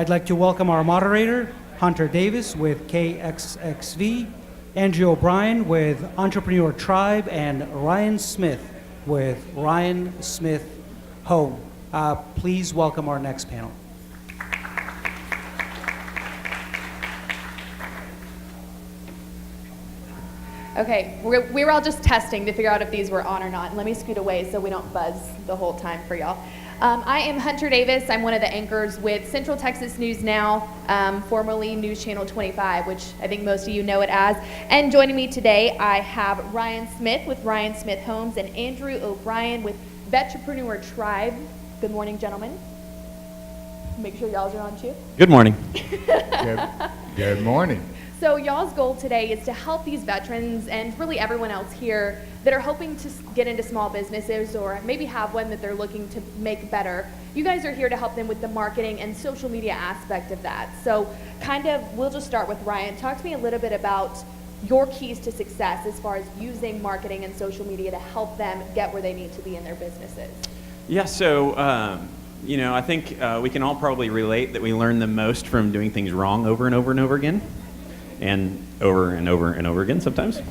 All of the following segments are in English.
I'd like to welcome our moderator, Hunter Davis with KXXV, Andrew O'Brien with Entrepreneur Tribe, and Ryan Smith with Ryan Smith Home. Please welcome our next panel. Okay, we were all just testing to figure out if these were on or not. Let me scoot away so we don't buzz the whole time for y'all. I am Hunter Davis. I'm one of the anchors with Central Texas News Now, formerly News Channel 25, which I think most of you know it as. And joining me today, I have Ryan Smith with Ryan Smith Homes and Andrew O'Brien with Vetrepreneur Tribe. Good morning, gentlemen. Make sure y'all's are on too. Good morning. Good morning. So y'all's goal today is to help these veterans and really everyone else here that are hoping to get into small businesses or maybe have one that they're looking to make better. You guys are here to help them with the marketing and social media aspect of that. So we'll just start with Ryan. Talk to me a little bit about your keys to success as far as using marketing and social media to help them get where they need to be in their businesses. Yeah, so, I think we can all probably relate that we learn the most from doing things wrong over and over and over again. And over and over and over again sometimes.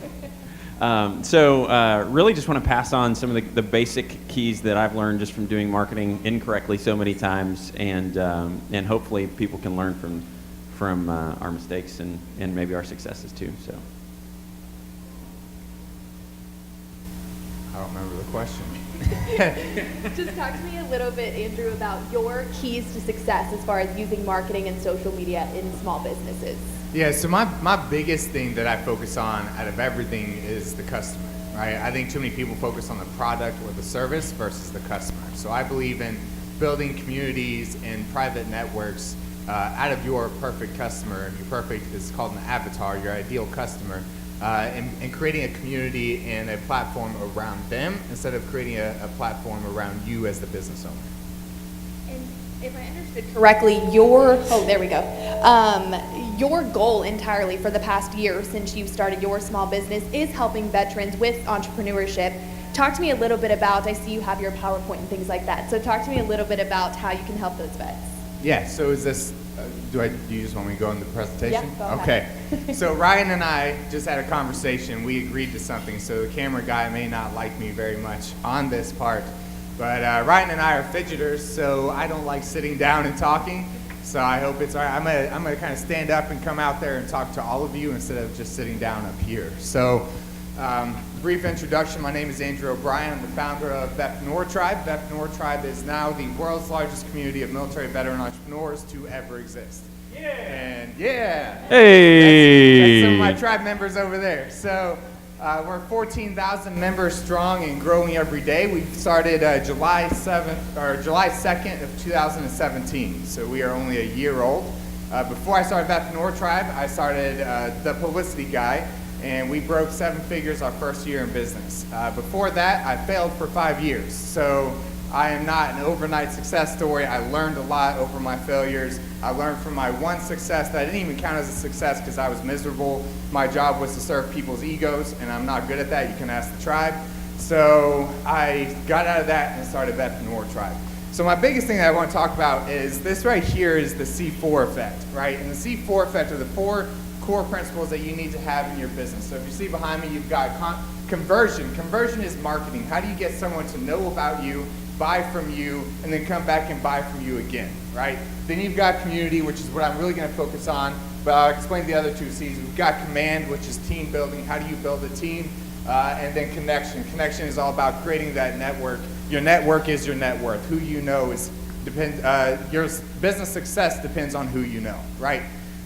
Really just want to pass on some of the basic keys that I've learned just from doing marketing incorrectly so many times, and hopefully people can learn from our mistakes and maybe our successes too. So. I don't remember the question. Just talk to me a little bit, Andrew, about your keys to success as far as using marketing and social media in small businesses. Yeah, so my biggest thing that I focus on out of everything is the customer, right? I think too many people focus on the product or the service versus the customer. So I believe in building communities and private networks out of your perfect customer. And your perfect is called an avatar, your ideal customer, and creating a community and a platform around them instead of creating a platform around you as the business owner. If I understood correctly, your goal entirely for the past year since you've started your small business is helping veterans with entrepreneurship. Talk to me a little bit about, I see you have your PowerPoint and things like that, so talk to me a little bit about how you can help those vets. Yeah, so is this, do you just want me to go in the presentation? Yeah, go ahead. Okay, so Ryan and I just had a conversation. We agreed to something, so the camera guy may not like me very much on this part. But Ryan and I are fidgeters, so I don't like sitting down and talking. So I hope it's all right. I'm gonna kind of stand up and come out there and talk to all of you instead of just sitting down up here. So brief introduction, my name is Andrew O'Brien. I'm the founder of Vetrepreneur Tribe. Vetrepreneur Tribe is now the world's largest community of military veteran entrepreneurs to ever exist. Yeah. And yeah. Hey. That's some of my tribe members over there. So we're 14,000 members strong and growing every day. We started July 2nd of 2017, so we are only a year old. Before I started Vetrepreneur Tribe, I started the publicity guy, and we broke 7 figures our first year in business. Before that, I failed for 5 years, so I am not an overnight success story. I learned a lot over my failures. I learned from my one success that I didn't even count as a success because I was miserable. My job was to serve people's egos, and I'm not good at that. You can ask the tribe. So I got out of that and started Vetrepreneur Tribe. So my biggest thing that I want to talk about is this right here is the C4 effect, right? And the C4 effect are the 4 core principles that you need to have in your business. So if you see behind me, you've got conversion. Conversion is marketing. How do you get someone to know about you, buy from you, and then come back and buy from you again, right? Then you've got community, which is what I'm really going to focus on, but I'll explain the other 2 C's. We've got command, which is team building. How do you build a team? And then connection. Connection is all about creating that network. Your network is your net worth. Who you know your business success depends on who you know, right?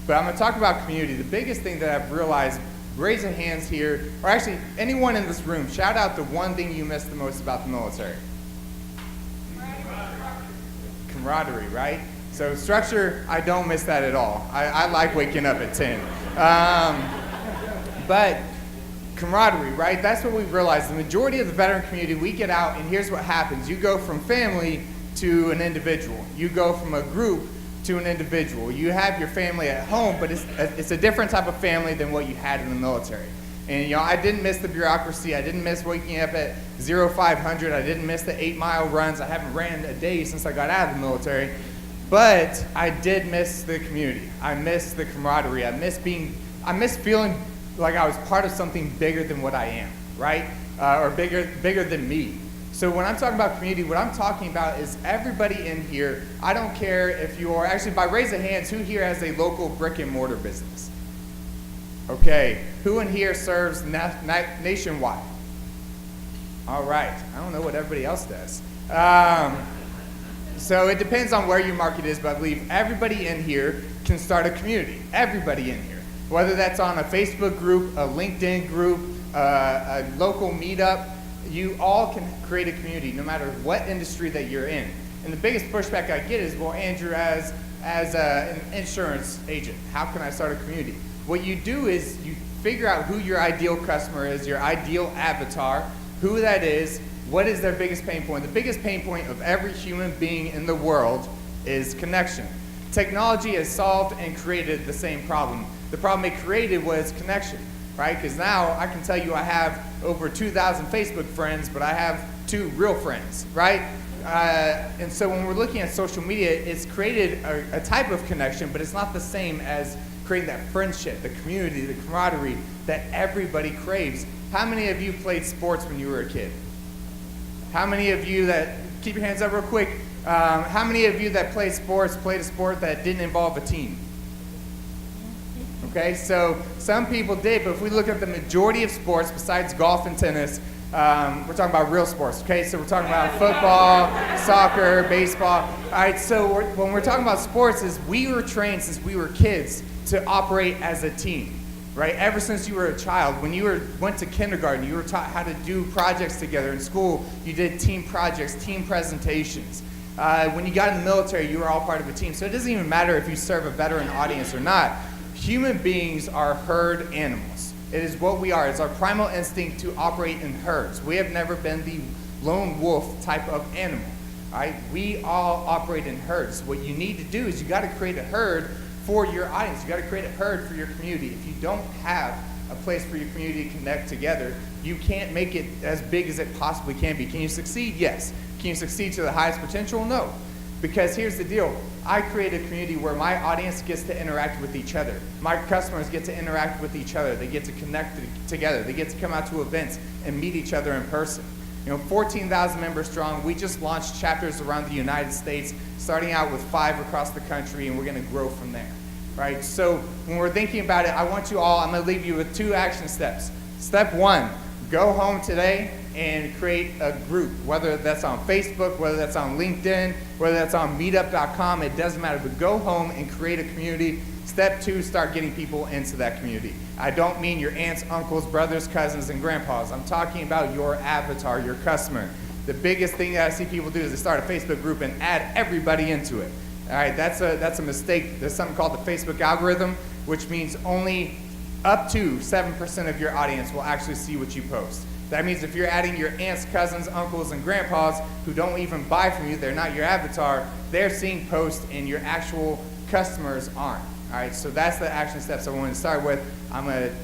But I'm going to talk about community. The biggest thing that I've realized, raise your hands here, or actually anyone in this room, shout out the one thing you miss the most about the military. Camaraderie, right? So structure, I don't miss that at all. I like waking up at 10. But camaraderie, right? That's what we've realized. The majority of the veteran community, we get out and here's what happens. You go from family to an individual. You go from a group to an individual. You have your family at home, but it's a different type of family than what you had in the military. And I didn't miss the bureaucracy. I didn't miss waking up at 0500. I didn't miss the 8-mile runs. I haven't ran a day since I got out of the military. But I did miss the community. I miss the camaraderie. I miss feeling like I was part of something bigger than what I am, right? Or bigger than me. So when I'm talking about community, what I'm talking about is everybody in here. I don't care if you are, actually by raise of hands, who here has a local brick and mortar business? Okay, who in here serves nationwide? All right, I don't know what everybody else does. So it depends on where your market is, but I believe everybody in here can start a community. Everybody in here. Whether that's on a Facebook group, a LinkedIn group, a local meetup, you all can create a community no matter what industry that you're in. And the biggest pushback I get is, well, Andrew, as an insurance agent, how can I start a community? What you do is you figure out who your ideal customer is, your ideal avatar, who that is, what is their biggest pain point. The biggest pain point of every human being in the world is connection. Technology has solved and created the same problem. The problem it created was connection, right? Because now I can tell you I have over 2,000 Facebook friends, but I have 2 real friends, right? And so when we're looking at social media, it's created a type of connection, but it's not the same as creating that friendship, the community, the camaraderie that everybody craves. How many of you played sports when you were a kid? How many of you that, keep your hands up real quick, how many of you that played a sport that didn't involve a team? Okay, so some people did, but if we look at the majority of sports besides golf and tennis, we're talking about real sports, okay? So we're talking about football, soccer, baseball. All right, so when we're talking about sports, is we were trained since we were kids to operate as a team, right? Ever since you were a child, when you went to kindergarten, you were taught how to do projects together. In school, you did team projects, team presentations. When you got in the military, you were all part of a team. So it doesn't even matter if you serve a veteran audience or not. Human beings are herd animals. It is what we are. It's our primal instinct to operate in herds. We have never been the lone wolf type of animal. All right? We all operate in herds. What you need to do is you got to create a herd for your audience. You got to create a herd for your community. If you don't have a place for your community to connect together, you can't make it as big as it possibly can be. Can you succeed? Yes. Can you succeed to the highest potential? No. Because here's the deal. I create a community where my audience gets to interact with each other. My customers get to interact with each other. They get to connect together. They get to come out to events and meet each other in person. 14,000 members strong. We just launched chapters around the United States, starting out with 5 across the country, and we're going to grow from there, right? So when we're thinking about it, I want you all, I'm going to leave you with 2 action steps. Step 1, go home today and create a group, whether that's on Facebook, whether that's on LinkedIn, whether that's on meetup.com, it doesn't matter, but go home and create a community. Step 2, start getting people into that community. I don't mean your aunts, uncles, brothers, cousins, and grandpas. I'm talking about your avatar, your customer. The biggest thing that I see people do is they start a Facebook group and add everybody into it. All right, that's a mistake. There's something called the Facebook algorithm, which means only up to 7% of your audience will actually see what you post. That means if you're adding your aunts, cousins, uncles, and grandpas who don't even buy from you, they're not your avatar, they're seeing posts and your actual customers aren't. All right, so that's the action steps I wanted to start with. I'm going to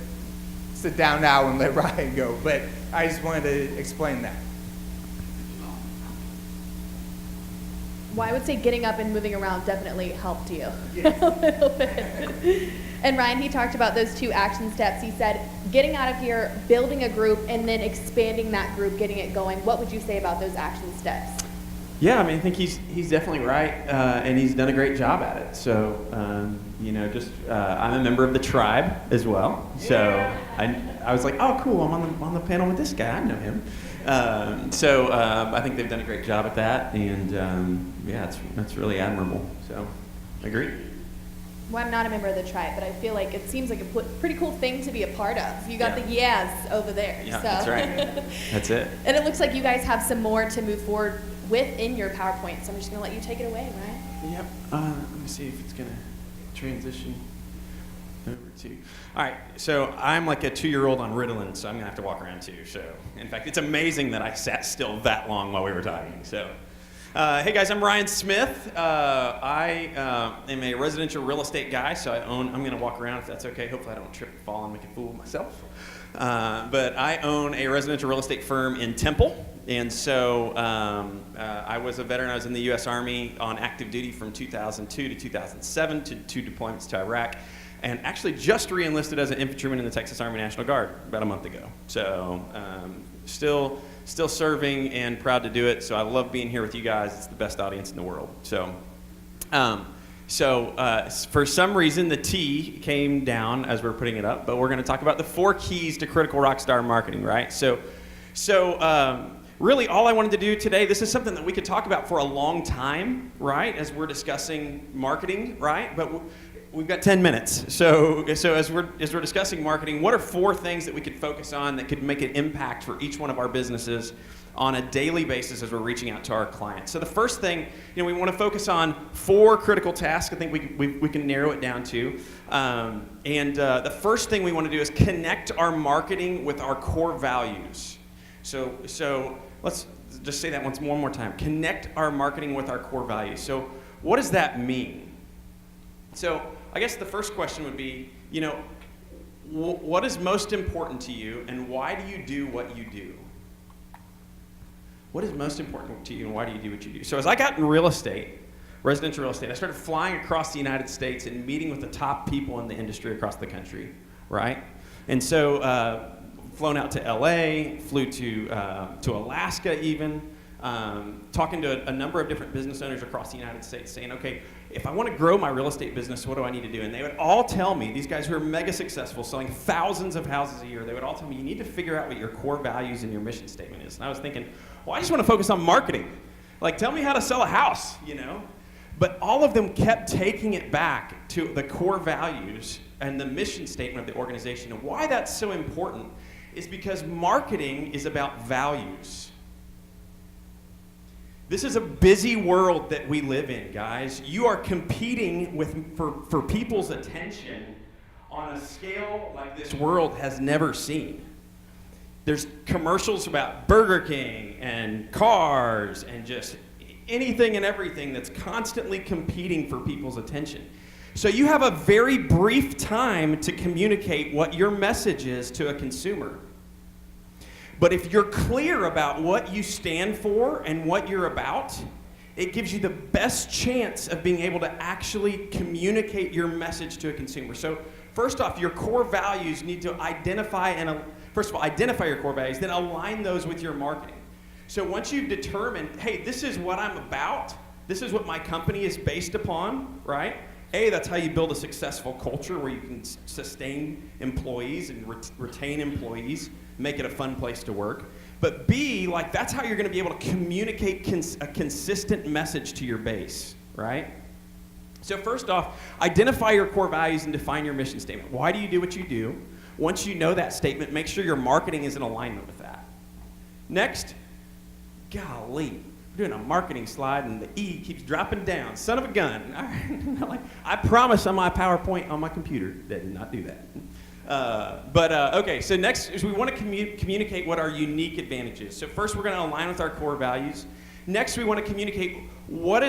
sit down now and let Ryan go, but I just wanted to explain that. Well, I would say getting up and moving around definitely helped you Yeah. a little bit. And Ryan, he talked about those 2 action steps. He said getting out of here, building a group, and then expanding that group, getting it going. What would you say about those action steps? Yeah, I mean, I think he's definitely right, and he's done a great job at it. So, I'm a member of the tribe as well. So I was like, oh, cool, I'm on the panel with this guy. I know him. I think they've done a great job at that, and that's really admirable. So, I agree. Well, I'm not a member of the tribe, but I feel like it seems like a pretty cool thing to be a part of. You got Yeah. the yes over there. Yeah, so. that's right. That's it. And it looks like you guys have some more to move forward with in your PowerPoint, so I'm just going to let you take it away, Ryan. Yep. Let me see if it's going to transition over to. All right. So I'm like a 2-year-old on Ritalin, so I'm going to have to walk around too. So, in fact, it's amazing that I sat still that long while we were talking. So, hey guys, I'm Ryan Smith. I am a residential real estate guy, so I'm going to walk around if that's okay. Hopefully I don't trip and fall and make a fool of myself. But I own a residential real estate firm in Temple. And so I was a veteran. I was in the U.S. Army on active duty from 2002 to 2007 to 2 deployments to Iraq. And actually just re-enlisted as an infantryman in the Texas Army National Guard about a month ago. So still serving and proud to do it. So I love being here with you guys. It's the best audience in the world. So for some reason, the T came down as we're putting it up, but we're going to talk about the 4 keys to critical rockstar marketing, right? So really all I wanted to do today, this is something that we could talk about for a long time, right, as we're discussing marketing, right? But we've got 10 minutes. So as we're discussing marketing, what are 4 things that we could focus on that could make an impact for each one of our businesses on a daily basis as we're reaching out to our clients? So the first thing, we want to focus on 4 critical tasks. I think we can narrow it down to. The first thing we want to do is connect our marketing with our core values. So let's just say that one more time. Connect our marketing with our core values. So what does that mean? So I guess the first question would be, what is most important to you and why do you do what you do? What is most important to you and why do you do what you do? So as I got in real estate, residential real estate, I started flying across the United States and meeting with the top people in the industry across the country, right? And so flown out to LA, flew to Alaska even, talking to a number of different business owners across the United States saying, okay, if I want to grow my real estate business, what do I need to do? And they would all tell me, these guys who are mega successful, selling thousands of houses a year, they would all tell me, you need to figure out what your core values and your mission statement is. And I was thinking, well, I just want to focus on marketing. Like, tell me how to sell a house, But all of them kept taking it back to the core values and the mission statement of the organization. And why that's so important is because marketing is about values. This is a busy world that we live in, guys. You are competing for people's attention on a scale like this world has never seen. There's commercials about Burger King and cars and just anything and everything that's constantly competing for people's attention. So you have a very brief time to communicate what your message is to a consumer. But if you're clear about what you stand for and what you're about, it gives you the best chance of being able to actually communicate your message to a consumer. So first off, your core values need to identify your core values, then align those with your marketing. So once you've determined, hey, this is what I'm about, this is what my company is based upon, right? That's how you build a successful culture where you can sustain employees and retain employees, make it a fun place to work. But B, that's how you're going to be able to communicate a consistent message to your base, right? So first off, identify your core values and define your mission statement. Why do you do what you do? Once you know that statement, make sure your marketing is in alignment with that. Next, golly, we're doing a marketing slide and the E keeps dropping down. Son of a gun. I promise on my PowerPoint on my computer that did not do that. Okay, so next is we want to communicate what our unique advantage is. So first we're going to align with our core values. Next we want to communicate what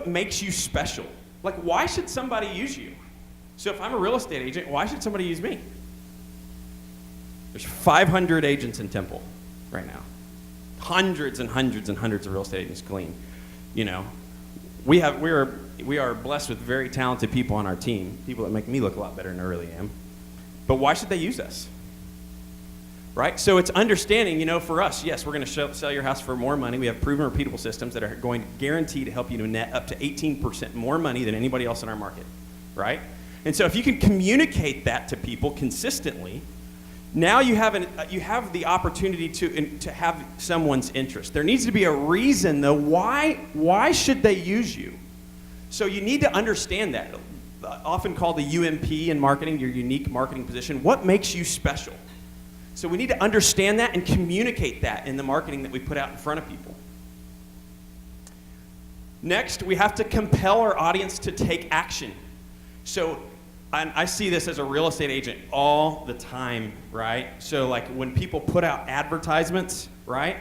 makes you special. Why should somebody use you? So if I'm a real estate agent, why should somebody use me? There's 500 agents in Temple right now. Hundreds and hundreds and hundreds of real estate agents, Killeen. We are blessed with very talented people on our team, people that make me look a lot better than I really am. But why should they use us? Right? So it's understanding, for us, yes, we're going to sell your house for more money. We have proven repeatable systems that are going to guarantee to help you to net up to 18% more money than anybody else in our market, right? And so if you can communicate that to people consistently, now you have the opportunity to have someone's interest. There needs to be a reason, though, why should they use you? So you need to understand that, often called the UMP in marketing, your unique marketing position. What makes you special? So we need to understand that and communicate that in the marketing that we put out in front of people. Next, we have to compel our audience to take action. So I see this as a real estate agent all the time, right? So when people put out advertisements, right?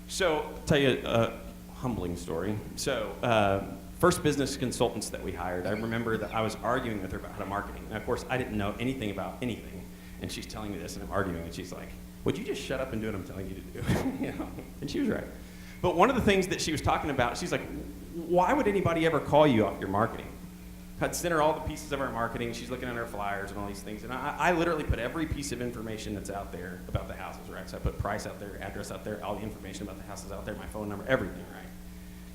So I'll tell you a humbling story. So first business consultants that we hired, I remember that I was arguing with her about how to marketing. And of course, I didn't know anything about anything. And she's telling me this, and I'm arguing, and she's like, would you just shut up and do what I'm telling you to do? You know? And she was right. But one of the things that she was talking about, she's like, why would anybody ever call you off your marketing? I'd sent her all the pieces of our marketing. She's looking at our flyers and all these things. And I literally put every piece of information that's out there about the houses, right? So I put price out there, address out there, all the information about the houses out there, my phone number, everything, right?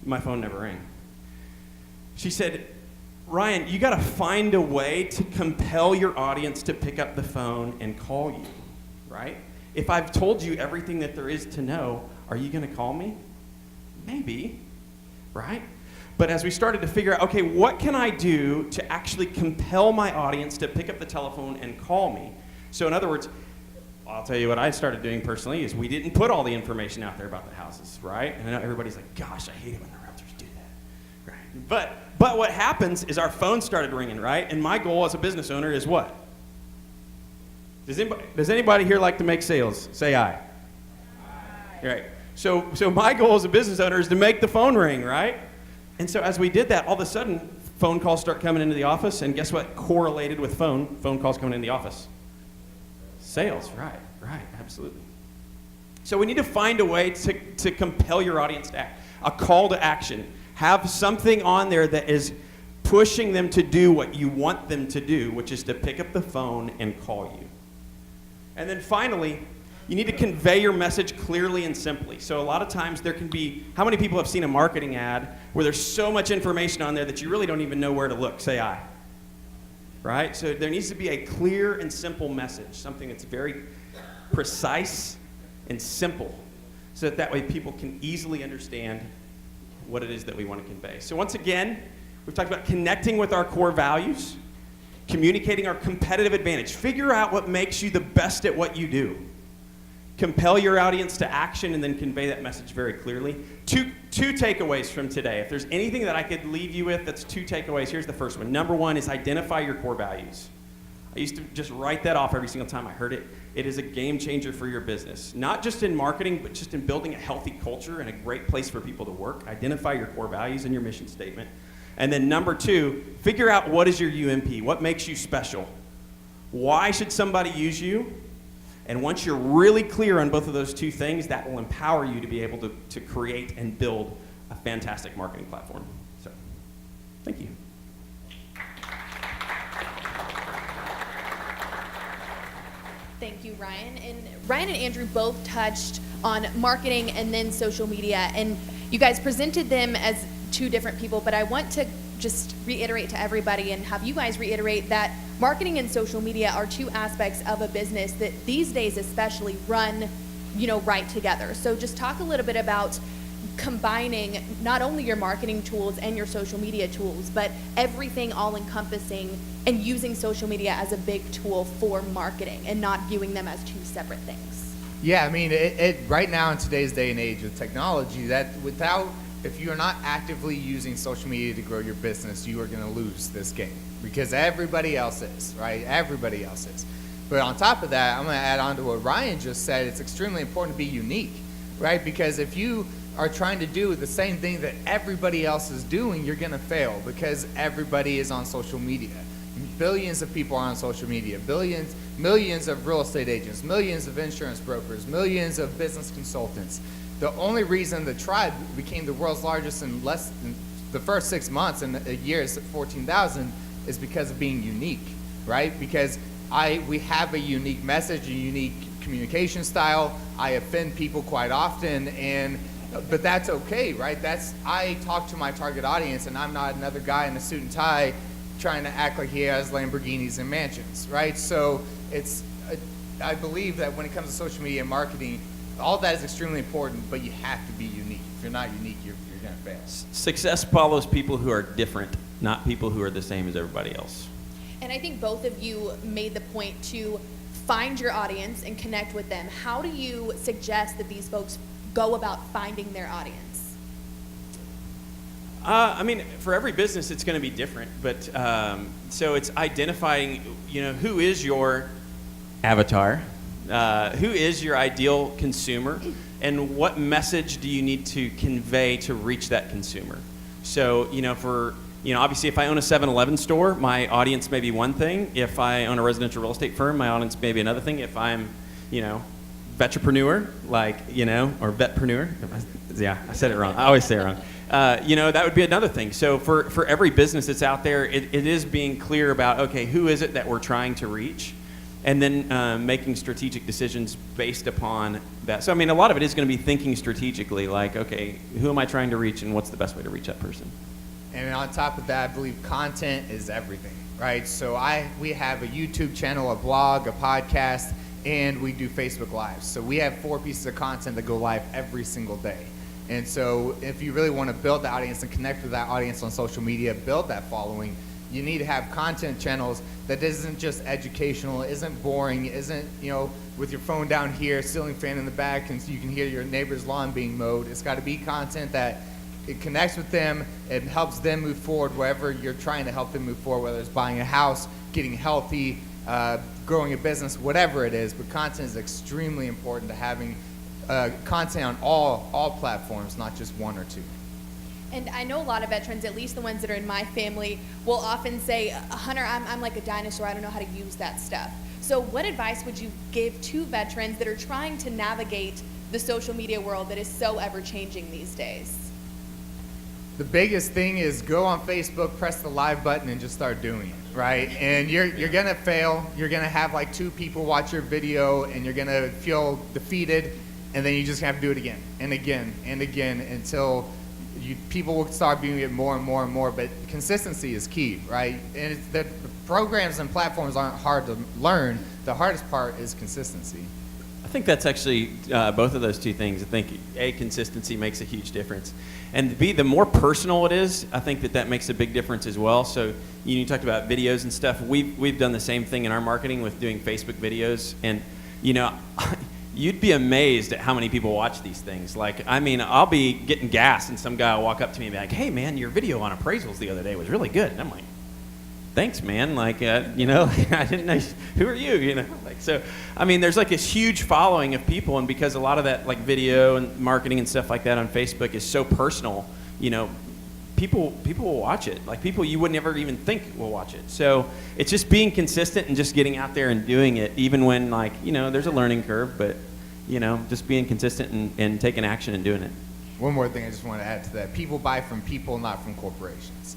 My phone never rang. She said, Ryan, you got to find a way to compel your audience to pick up the phone and call you, right? If I've told you everything that there is to know, are you going to call me? Maybe, right? But as we started to figure out, okay, what can I do to actually compel my audience to pick up the telephone and call me? So in other words, I'll tell you what I started doing personally is we didn't put all the information out there about the houses, right? And I know everybody's like, gosh, I hate it when the realtors do that, right? But what happens is our phone started ringing, right? And my goal as a business owner is what? Does anybody here like to make sales? Say aye. Aye. Right. So my goal as a business owner is to make the phone ring, right? And so as we did that, all of a sudden, phone calls start coming into the office, and guess what correlated with phone calls coming in the office? Sales, right, absolutely. So we need to find a way to compel your audience to act, a call to action. Have something on there that is pushing them to do what you want them to do, which is to pick up the phone and call you. And then finally, you need to convey your message clearly and simply. So a lot of times there can be, how many people have seen a marketing ad where there's so much information on there that you really don't even know where to look? Say aye. Right? So there needs to be a clear and simple message, something that's very precise and simple, so that way people can easily understand what it is that we want to convey. So once again, we've talked about connecting with our core values, communicating our competitive advantage. Figure out what makes you the best at what you do. Compel your audience to action and then convey that message very clearly. Two takeaways from today. If there's anything that I could leave you with, that's 2 takeaways. Here's the first one. Number 1 is identify your core values. I used to just write that off every single time I heard it. It is a game changer for your business. Not just in marketing, but just in building a healthy culture and a great place for people to work. Identify your core values in your mission statement. And then number 2, figure out what is your UMP. What makes you special? Why should somebody use you? And once you're really clear on both of those 2 things, that will empower you to be able to create and build a fantastic marketing platform. So, thank you. Thank you, Ryan. And Ryan and Andrew both touched on marketing and then social media. And you guys presented them as 2 different people, but I want to just reiterate to everybody and have you guys reiterate that marketing and social media are 2 aspects of a business that these days especially run, right together. So just talk a little bit about combining not only your marketing tools and your social media tools, but everything all encompassing and using social media as a big tool for marketing and not viewing them as 2 separate things. Yeah, I mean, right now in today's day and age with technology, if you're not actively using social media to grow your business, you are going to lose this game because everybody else is, right? Everybody else is. But on top of that, I'm going to add on to what Ryan just said. It's extremely important to be unique, right? Because if you are trying to do the same thing that everybody else is doing, you're going to fail because everybody is on social media. Billions of people are on social media. Millions of real estate agents, millions of insurance brokers, millions of business consultants. The only reason the tribe became the world's largest in less than the first 6 months and a year is 14,000 is because of being unique, right? Because we have a unique message, a unique communication style. I offend people quite often, but that's okay, right? I talk to my target audience, and I'm not another guy in a suit and tie trying to act like he has Lamborghinis and mansions, right? So I believe that when it comes to social media marketing, all that is extremely important, but you have to be unique. If you're not unique, you're going to fail. Success follows people who are different, not people who are the same as everybody else. And I think both of you made the point to find your audience and connect with them. How do you suggest that these folks go about finding their audience? I mean, for every business, it's going to be different. But so it's identifying, who is your avatar? Who is your ideal consumer, and what message do you need to convey to reach that consumer? So, for obviously if I own a 7-Eleven store, my audience may be one thing. If I own a residential real estate firm, my audience may be another thing. If I'm, vetrepreneur, or vetpreneur. Yeah, I said it wrong. I always say it wrong. That would be another thing. So for every business that's out there, it is being clear about, okay, who is it that we're trying to reach? And then making strategic decisions based upon that. So, a lot of it is going to be thinking strategically, like, okay, who am I trying to reach and what's the best way to reach that person? And on top of that, I believe content is everything, right? So we have a YouTube channel, a blog, a podcast, and we do Facebook Lives. So we have 4 pieces of content that go live every single day. And so if you really want to build the audience and connect with that audience on social media, build that following, you need to have content channels that isn't just educational, isn't boring, isn't, with your phone down here, ceiling fan in the back, and so you can hear your neighbor's lawn being mowed. It's got to be content that it connects with them, it helps them move forward wherever you're trying to help them move forward, whether it's buying a house, getting healthy, growing a business, whatever it is. But content is extremely important to having content on all platforms, not just one or two. And I know a lot of veterans, at least the ones that are in my family, will often say, Hunter, I'm like a dinosaur. I don't know how to use that stuff. So what advice would you give to veterans that are trying to navigate the social media world that is so ever-changing these days? The biggest thing is go on Facebook, press the live button, and just start doing it, right? And you're going to fail. You're going to have like 2 people watch your video, and you're going to feel defeated, and then you just have to do it again and again and again until people will start doing it more and more and more. But consistency is key, right? And the programs and platforms aren't hard to learn. The hardest part is consistency. I think that's actually both of those two things. I think consistency makes a huge difference, and the more personal it is, I think that makes a big difference as well. So you talked about videos and stuff. We've done the same thing in our marketing with doing Facebook videos, and you'd be amazed at how many people watch these things. I'll be getting gas, and some guy will walk up to me and be like, "Hey, man, your video on appraisals the other day was really good." And I'm like, "Thanks, man." I didn't know. Who are you? So, there's like this huge following of people, and because a lot of that, video and marketing and stuff like that on Facebook is so personal, people will watch it. People you would never even think will watch it. So it's just being consistent and just getting out there and doing it, even when there's a learning curve, but just being consistent and taking action and doing it. One more thing I just want to add to that: people buy from people, not from corporations.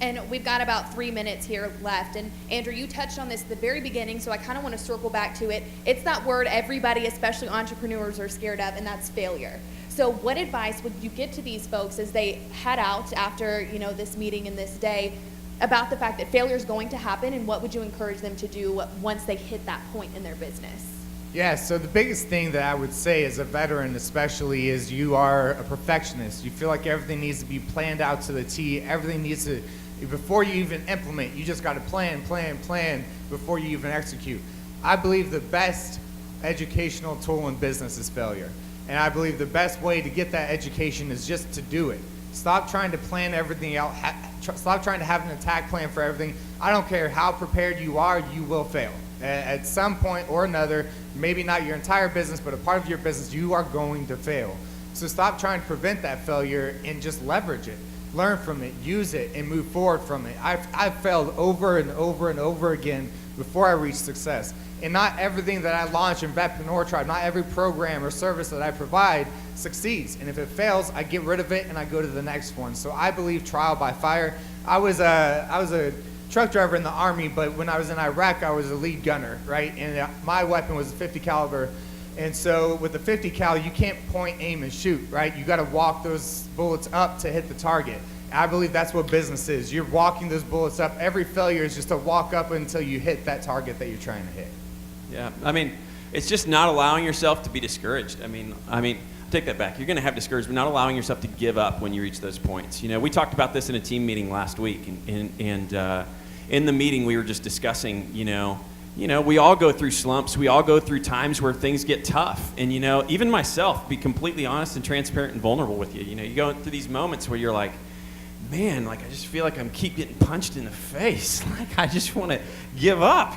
And we've got about 3 minutes here left. And Andrew, you touched on this at the very beginning, so I kind of want to circle back to it. It's that word everybody, especially entrepreneurs, are scared of, and that's failure. So what advice would you give to these folks as they head out after, this meeting and this day about the fact that failure is going to happen, and what would you encourage them to do once they hit that point in their business? Yeah, so the biggest thing that I would say as a veteran especially is you are a perfectionist. You feel like everything needs to be planned out to the T. Everything needs to, before you even implement, you just got to plan before you even execute. I believe the best educational tool in business is failure. And I believe the best way to get that education is just to do it. Stop trying to plan everything out. Stop trying to have an attack plan for everything. I don't care how prepared you are, you will fail. At some point or another, maybe not your entire business, but a part of your business, you are going to fail. So stop trying to prevent that failure and just leverage it. Learn from it, use it, and move forward from it. I've failed over and over and over again before I reached success. And not everything that I launch in Vetpreneur Tribe, not every program or service that I provide succeeds. And if it fails, I get rid of it and I go to the next one. So I believe trial by fire. I was a truck driver in the Army, but when I was in Iraq, I was a lead gunner, right? And my weapon was a 50 caliber. And so with the 50 cal, you can't point, aim, and shoot, right? You got to walk those bullets up to hit the target. I believe that's what business is. You're walking those bullets up. Every failure is just to walk up until you hit that target that you're trying to hit. Yeah, it's just not allowing yourself to be discouraged. Take that back. You're going to have discouragement, not allowing yourself to give up when you reach those points. We talked about this in a team meeting last week, and in the meeting we were just discussing, we all go through slumps. We all go through times where things get tough. And, even myself, be completely honest and transparent and vulnerable with you. You go through these moments where you're like, man, I just feel like I'm keep getting punched in the face. I just want to give up,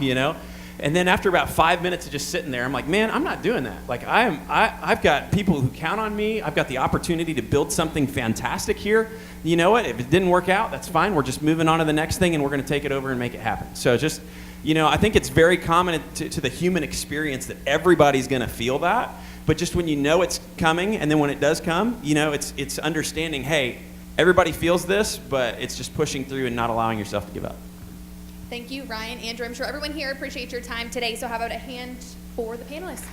And then after about 5 minutes of just sitting there, I'm like, man, I'm not doing that. Like I've got people who count on me. I've got the opportunity to build something fantastic here. You know what? If it didn't work out, that's fine. We're just moving on to the next thing, and we're going to take it over and make it happen. So just, I think it's very common to the human experience that everybody's going to feel that. But just when you know it's coming, and then when it does come, it's understanding, hey, everybody feels this, but it's just pushing through and not allowing yourself to give up. Thank you, Ryan, Andrew. I'm sure everyone here appreciates your time today, so how about a hand for the panelists?